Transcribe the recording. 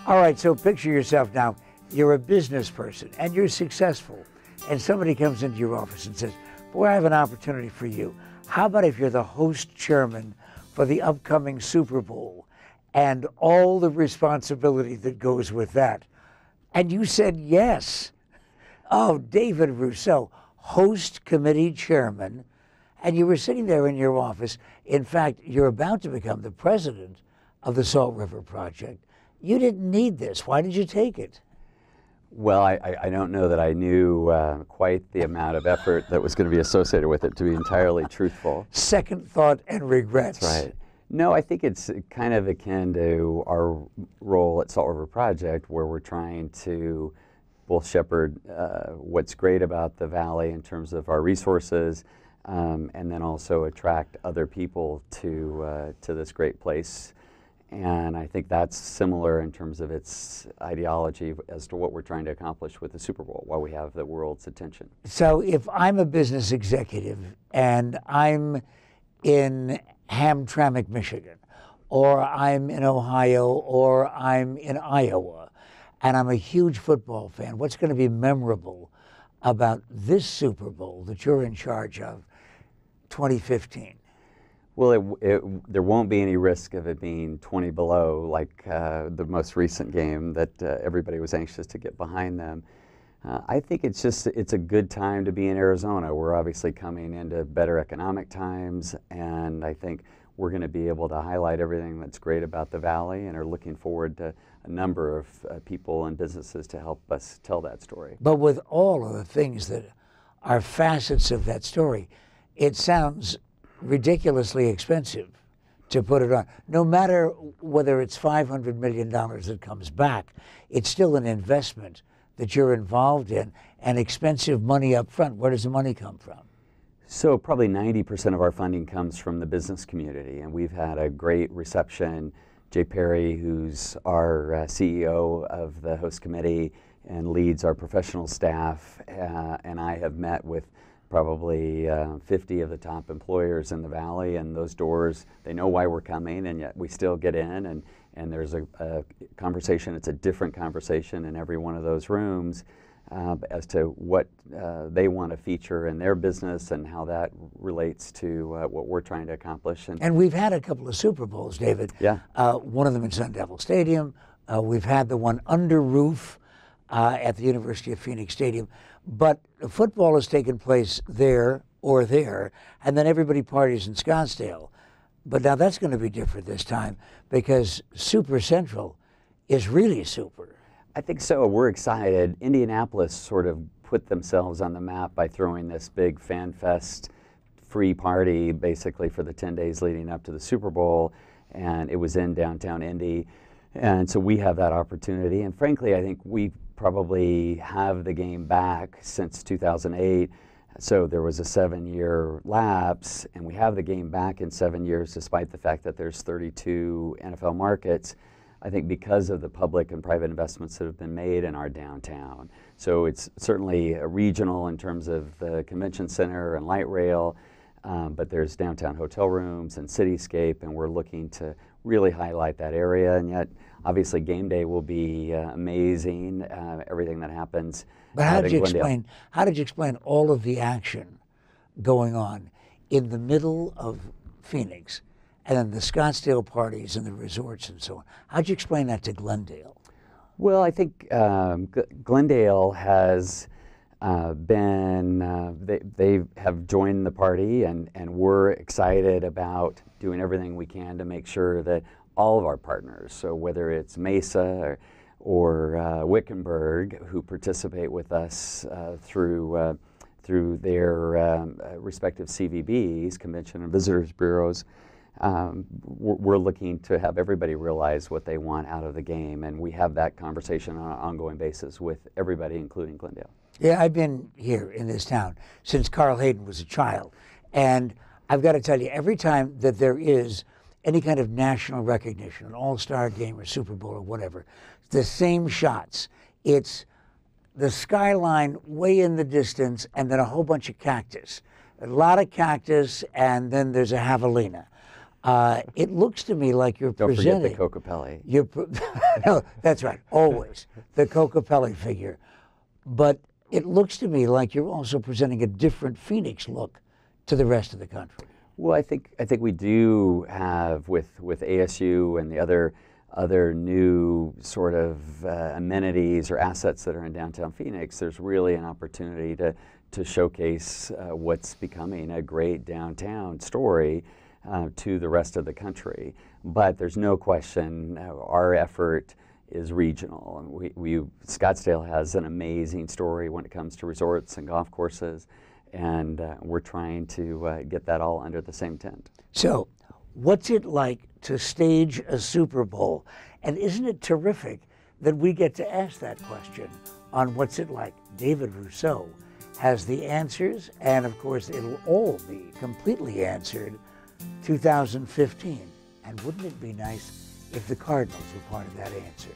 All right, so picture yourself now. You're a business person and you're successful, and somebody comes into your office and says, boy, I have an opportunity for you. How about if you're the host chairman for the upcoming Super Bowl and all the responsibility that goes with that? And you said yes. Oh, David Rousseau, host committee chairman, and you were sitting there in your office. In fact, you're about to become the president of the Salt River Project. You didn't need this. Why did you take it? Well, I don't know that I knew quite the amount of effort that was going to be associated with it, to be entirely truthful. Second thought and regrets. That's right. No, I think it's kind of akin to our role at Salt River Project, where we're trying to both shepherd what's great about the valley in terms of our resources, and then also attract other people to this great place. And I think that's similar in terms of its ideology as to what we're trying to accomplish with the Super Bowl, why we have the world's attention. So if I'm a business executive and I'm in Hamtramck, Michigan, or I'm in Ohio, or I'm in Iowa, and I'm a huge football fan, what's going to be memorable about this Super Bowl that you're in charge of, 2015? Well, there won't be any risk of it being 20 below like the most recent game that everybody was anxious to get behind them. I think it's a good time to be in Arizona. We're obviously coming into better economic times, and I think we're going to be able to highlight everything that's great about the valley, and are looking forward to a number of people and businesses to help us tell that story. But with all of the things that are facets of that story, it sounds ridiculously expensive to put it on. No matter whether it's $500 million that comes back, it's still an investment that you're involved in, and expensive money up front. Where does the money come from? So probably 90% of our funding comes from the business community, and we've had a great reception. Jay Perry, who's our CEO of the host committee and leads our professional staff, and I have met with probably 50 of the top employers in the valley, and those doors, they know why we're coming, and yet we still get in, and there's a conversation. It's a different conversation in every one of those rooms as to what they want to feature in their business and how that relates to what we're trying to accomplish. And we've had a couple of Super Bowls, David. Yeah. One of them in Sun Devil Stadium. We've had the one under roof at the University of Phoenix Stadium. But football has taken place there or there, and then everybody parties in Scottsdale. But now that's going to be different this time, because Super Central is really super. I think so. We're excited. Indianapolis sort of put themselves on the map by throwing this big fan fest free party basically for the 10 days leading up to the Super Bowl, and it was in downtown Indy. And so we have that opportunity, and frankly I think we probably have the game back since 2008. So there was a 7-year lapse, and we have the game back in 7 years despite the fact that there's 32 NFL markets, I think because of the public and private investments that have been made in our downtown. So it's certainly regional in terms of the convention center and light rail, but there's downtown hotel rooms and cityscape, and we're looking to really highlight that area. And yet obviously game day will be amazing, everything that happens. But how did you explain all of the action going on in the middle of Phoenix, and then the Scottsdale parties and the resorts and so on? How'd you explain that to Glendale? Well, I think Glendale has they have joined the party, and we're excited about doing everything we can to make sure that all of our partners, so whether it's Mesa or Wickenburg, who participate with us through their respective CVBs, Convention and Visitors Bureaus, we're looking to have everybody realize what they want out of the game, and we have that conversation on an ongoing basis with everybody, including Glendale. Yeah, I've been here in this town since Carl Hayden was a child, and I've got to tell you, every time that there is any kind of national recognition, an all-star game or Super Bowl or whatever, the same shots. It's the skyline way in the distance, and then a whole bunch of cactus. A lot of cactus, and then there's a javelina. It looks to me like you're Don't presenting. forget the Cocapelli. No, that's right, always the Cocapelli figure. But it looks to me like you're also presenting a different Phoenix look to the rest of the country. Well, I think we do have with ASU and the other new sort of amenities or assets that are in downtown Phoenix. There's really an opportunity to showcase what's becoming a great downtown story to the rest of the country. But there's no question our effort is regional. Scottsdale has an amazing story when it comes to resorts and golf courses, and we're trying to get that all under the same tent. So, what's it like to stage a Super Bowl? And isn't it terrific that we get to ask that question on What's It Like? David Rousseau has the answers, and of course it'll all be completely answered 2015. And wouldn't it be nice if the Cardinals were part of that answer?